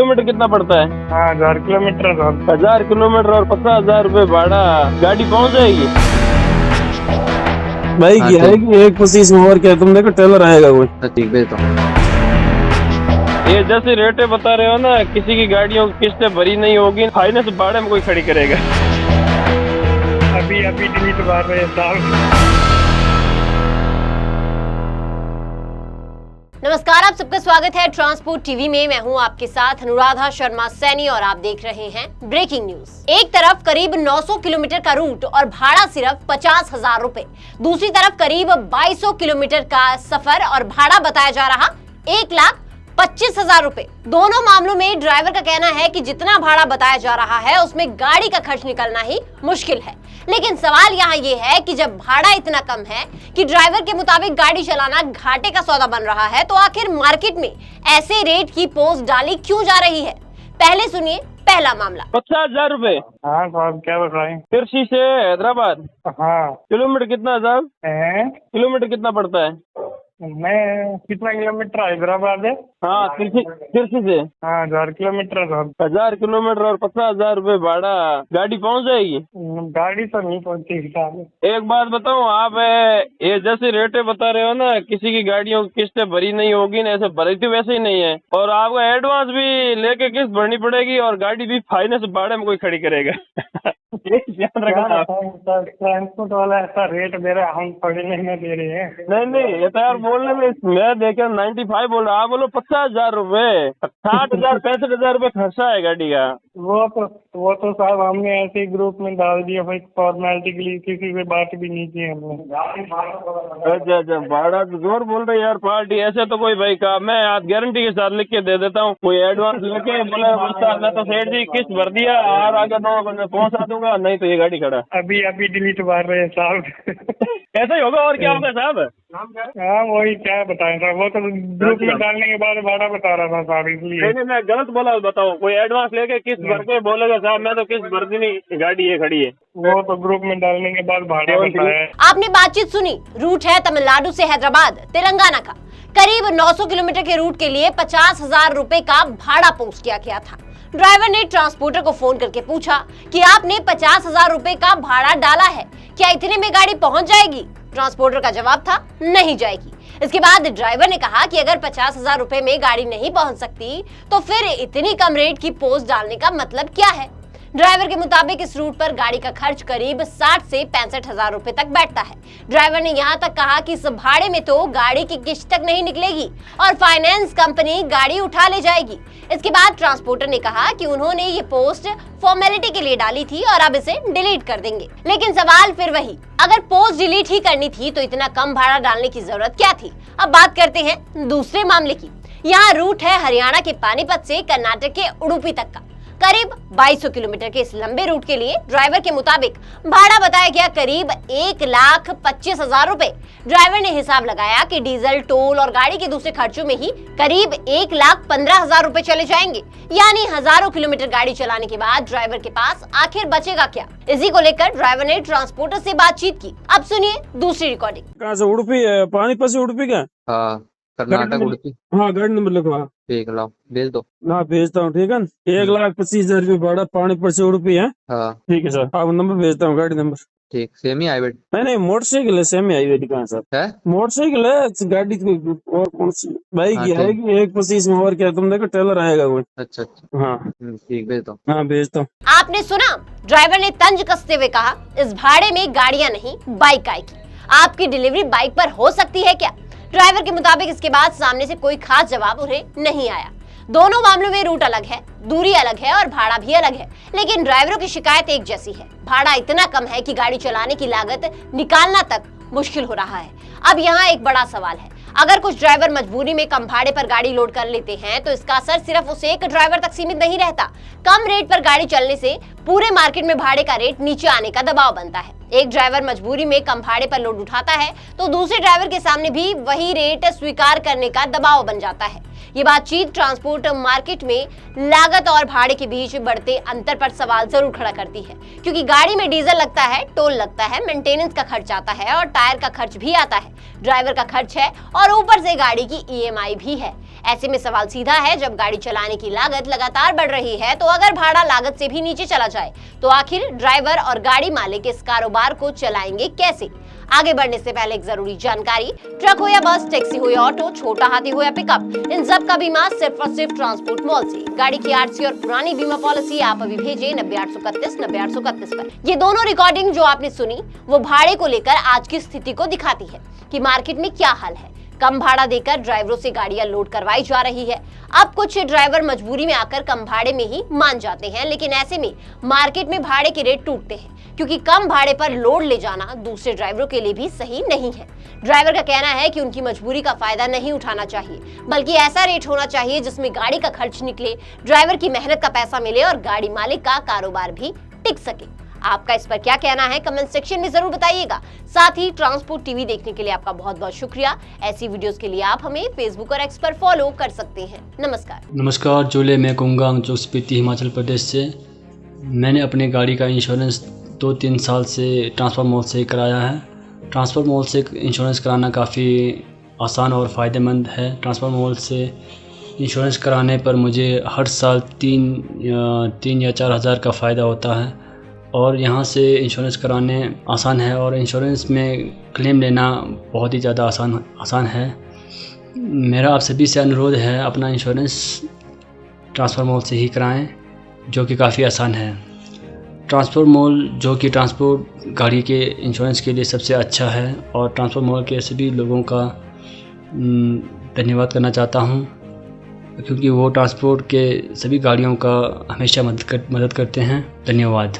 Kilometre कितना पड़ता है? हाँ 1000 किलोमीटर। 1000 किलोमीटर और 50,000 रुपए भाड़ा, गाड़ी पहुंच जाएगी भाई? हाँ, की ठीक। आएगी 1:25 में। और क्या, तुम देखो टेलर आएगा कोई। ठीक भेज दो। ये जैसे रेटें बता रहे हो ना, किसी की गाड़ियों की किस्तें भरी नहीं होगी, फाइनेंस भाड़े में कोई खड़ी करेगा। अभी डिलीट मार रहे हैं साहब। नमस्कार, आप सबका स्वागत है ट्रांसपोर्ट टीवी में। मैं हूं आपके साथ अनुराधा शर्मा सैनी और आप देख रहे हैं ब्रेकिंग न्यूज। एक तरफ करीब 900 किलोमीटर का रूट और भाड़ा सिर्फ 50,000 रुपए, दूसरी तरफ करीब 2200 किलोमीटर का सफर और भाड़ा बताया जा रहा 1,25,000 रुपए। दोनों मामलों में ड्राइवर का कहना है कि जितना भाड़ा बताया जा रहा है उसमें गाड़ी का खर्च निकलना ही मुश्किल है। लेकिन सवाल यहाँ ये है कि जब भाड़ा इतना कम है कि ड्राइवर के मुताबिक गाड़ी चलाना घाटे का सौदा बन रहा है, तो आखिर मार्केट में ऐसे रेट की पोस्ट डाली क्यों जा रही है? पहले सुनिए पहला मामला। 50,000 रुपए। हाँ साहब, क्या बताएं? तिरछी से हैदराबाद। हाँ किलोमीटर कितना साहब? है। किलोमीटर कितना पड़ता है? मैं कितना किलोमीटर हैदराबाद है? हाँ, तिरछी से। हाँ 1000 किलोमीटर साहब। 1000 किलोमीटर और 50,000 रुपए भाड़ा, गाड़ी पहुंच जाएगी? गाड़ी तो नहीं पहुंची साहब। एक बात बताऊं, आप ये जैसे रेटें बता रहे हो ना, किसी की गाड़ियों की किस्तें भरी नहीं होगी ना, ऐसे भरी तो वैसे ही नहीं है, और आपको एडवांस भी लेके किस्त भरनी पड़ेगी और गाड़ी भी फाइनेंस भाड़े में कोई खड़ी करेगा। ध्यान रखना आप। ट्रांसपोर्ट वाला ऐसा रेट दे रहा है, हम थोड़ी नहीं दे रहे हैं। नहीं, ये तो यार बोलने में मैं देखा 95 बोल रहा, आप बोलो 50,000 रुपए, 60,000 65,000 रुपए खर्चा है गाड़ी का। वो तो साहब हमने ऐसे ही ग्रुप में डाल दिया भाई, फॉर्मेलिटी के लिए, किसी से बात भी नहीं की हमने। अच्छा, भाड़ा तो जोर बोल रहे यार पार्टी। ऐसे तो कोई भाई का मैं आज गारंटी के साथ लिख के दे देता हूँ, कोई एडवांस लेके बोला मैं तो सेठ जी किस्त भर दिया और आगे 9 बजे पहुँचा दूंगा, नहीं तो ये गाड़ी खड़ा। अभी डिलीट मार रहे हैं साहब। ऐसा ही होगा और क्या होगा साहब? हाँ वही क्या बताएं साहब, वो तो ग्रुप में डालने के बाद भाड़ा बता रहा था साहब, इसलिए। नहीं, मैं गलत बोला बताओ। कोई एडवांस लेके किस्त भर के बोलेगा साहब मैं तो किस्त भर दी नहीं, गाड़ी ये खड़ी है। वो तो ग्रुप में डालने के बाद भाड़ा बताया। आपने बातचीत सुनी। रूट है तमिलनाडु से हैदराबाद तेलंगाना का। करीब 900 किलोमीटर के रूट के लिए 50,000 रुपए का भाड़ा पोस्ट किया गया था। ड्राइवर ने ट्रांसपोर्टर को फोन करके पूछा कि आपने 50,000 रुपए का भाड़ा डाला है, क्या इतने में गाड़ी पहुंच जाएगी? ट्रांसपोर्टर का जवाब था नहीं जाएगी। इसके बाद ड्राइवर ने कहा कि अगर 50,000 रुपए में गाड़ी नहीं पहुंच सकती तो फिर इतनी कम रेट की पोस्ट डालने का मतलब क्या है? ड्राइवर के मुताबिक इस रूट पर गाड़ी का खर्च करीब 60 से 65,000 रुपए तक बैठता है। ड्राइवर ने यहाँ तक कहा कि इस भाड़े में तो गाड़ी की किस्त तक नहीं निकलेगी और फाइनेंस कंपनी गाड़ी उठा ले जाएगी। इसके बाद ट्रांसपोर्टर ने कहा कि उन्होंने ये पोस्ट फॉर्मेलिटी के लिए डाली थी और अब इसे डिलीट कर देंगे। लेकिन सवाल फिर वही, अगर पोस्ट डिलीट ही करनी थी तो इतना कम भाड़ा डालने की जरूरत क्या थी? अब बात करते हैं दूसरे मामले की। यहाँ रूट है हरियाणा के पानीपत से कर्नाटक के उडुपी तक का। करीब 2200 किलोमीटर के इस लंबे रूट के लिए ड्राइवर के मुताबिक भाड़ा बताया गया करीब 1,25,000 रुपए। ड्राइवर ने हिसाब लगाया कि डीजल, टोल और गाड़ी के दूसरे खर्चों में ही करीब 1,15,000 रुपए चले जाएंगे। यानी हजारों किलोमीटर गाड़ी चलाने के बाद ड्राइवर के पास आखिर बचेगा क्या? इसी को लेकर ड्राइवर ने ट्रांसपोर्टर से बातचीत की। अब सुनिए दूसरी रिकॉर्डिंग। कहाँ से? उडुपी, पानीपत से उडुपी का? हाँ कर्नाटक उडुपी। हाँ, गाड़ी नंबर लिखवा। ठीक लाओ भेज दो। ना भेजता हूँ, ठीक है। 1,25,000 रुपये भाड़ा पानीपत से उडुपी है। हाँ ठीक है सर, आप नंबर भेजता हूँ, गाड़ी नंबर। ठीक, सेम ही हाईवे नहीं, मोटरसाइकिल है, सेमी हाईवे कहाँ सर? है? मोटरसाइकिल है, गाड़ी और कौन सी बाइक हाँ, की आएगी 1:25 में। और क्या, तुम देखो टेलर आएगा कोई। अच्छा। हाँ ठीक भेज दो। हाँ, भेजता हूँ। आपने सुना, ड्राइवर ने तंज कसते हुए कहा इस भाड़े में गाड़ियां नहीं बाइक आएगी। आपकी डिलीवरी बाइक पर हो सकती है क्या? ड्राइवर के मुताबिक इसके बाद सामने से कोई खास जवाब उन्हें नहीं आया। दोनों मामलों में रूट अलग है, दूरी अलग है और भाड़ा भी अलग है, लेकिन ड्राइवरों की शिकायत एक जैसी है। भाड़ा इतना कम है कि गाड़ी चलाने की लागत निकालना तक मुश्किल हो रहा है। अब यहाँ एक बड़ा सवाल है, अगर कुछ ड्राइवर मजबूरी में कम भाड़े पर गाड़ी लोड कर लेते हैं तो इसका असर सिर्फ उस एक ड्राइवर तक सीमित नहीं रहता। कम रेट पर गाड़ी चलने से पूरे मार्केट में भाड़े का रेट नीचे आने का दबाव बनता है। एक ड्राइवर मजबूरी में कम भाड़े पर लोड उठाता है तो दूसरे ड्राइवर के सामने भी वही रेट स्वीकार करने का दबाव बन जाता है। ये बातचीत ट्रांसपोर्ट मार्केट में लागत और भाड़े के बीच बढ़ते अंतर पर सवाल जरूर खड़ा करती है, क्योंकि गाड़ी में डीजल लगता है, टोल लगता है, मेंटेनेंस का खर्च आता है और टायर का खर्च भी आता है, ड्राइवर का खर्च है और ऊपर से गाड़ी की ईएमआई भी है। ऐसे में सवाल सीधा है, जब गाड़ी चलाने की लागत लगातार बढ़ रही है तो अगर भाड़ा लागत से भी नीचे चला जाए तो आखिर ड्राइवर और गाड़ी मालिक इस कारोबार को चलाएंगे कैसे? आगे बढ़ने से पहले एक जरूरी जानकारी, ट्रक हो या बस, टैक्सी हो या ऑटो, छोटा हाथी हो या पिकअप, इन सब का बीमा सिर्फ और सिर्फ ट्रांसपोर्ट मॉल से। गाड़ी की आरसी और पुरानी बीमा पॉलिसी आप अभी भेजें 9831 9831 पर। ये दोनों रिकॉर्डिंग जो आपने सुनी वो भाड़े को लेकर आज की स्थिति को दिखाती है कि मार्केट में क्या हाल है। कम भाड़ा देकर ड्राइवरों से गाड़ियां लोड करवाई जा रही है। अब कुछ ड्राइवर मजबूरी में आकर कम भाड़े में ही मान जाते हैं, लेकिन ऐसे में मार्केट में भाड़े के रेट टूटते हैं, क्योंकि कम भाड़े पर लोड ले जाना दूसरे ड्राइवरों के लिए भी सही नहीं है। ड्राइवर का कहना है कि उनकी मजबूरी का फायदा नहीं उठाना चाहिए, बल्कि ऐसा रेट होना चाहिए जिसमें गाड़ी का खर्च निकले, ड्राइवर की मेहनत का पैसा मिले और गाड़ी मालिक का कारोबार भी टिक सके। आपका इस पर क्या कहना है कमेंट सेक्शन में जरूर बताइएगा। साथ ही ट्रांसपोर्ट टीवी देखने के लिए आपका बहुत बहुत शुक्रिया। ऐसी वीडियोस के लिए आप हमें फेसबुक और एक्स पर फॉलो कर सकते हैं। नमस्कार, जोले मैं कुंगांग जो स्पीति हिमाचल प्रदेश से। मैंने अपनी गाड़ी का इंश्योरेंस 2-3 साल से ट्रांसपोर्ट मॉल से कराया है। ट्रांसपोर्ट मॉल से इंश्योरेंस कराना काफ़ी आसान और फ़ायदेमंद है। ट्रांसपोर्ट मॉल से इंश्योरेंस कराने पर मुझे हर साल 3 या 4 हज़ार का फ़ायदा होता है और यहाँ से इंश्योरेंस कराने आसान है और इंश्योरेंस में क्लेम लेना बहुत ही ज़्यादा आसान है। मेरा आप सभी से अनुरोध है, अपना इंश्योरेंस ट्रांसपोर्ट मॉल से ही कराएं, जो कि काफ़ी आसान है। ट्रांसपोर्ट मॉल जो कि ट्रांसपोर्ट गाड़ी के इंश्योरेंस के लिए सबसे अच्छा है और ट्रांसपोर्ट मॉल के सभी लोगों का धन्यवाद करना चाहता हूँ, क्योंकि वो ट्रांसपोर्ट के सभी गाड़ियों का हमेशा मदद करते हैं। धन्यवाद।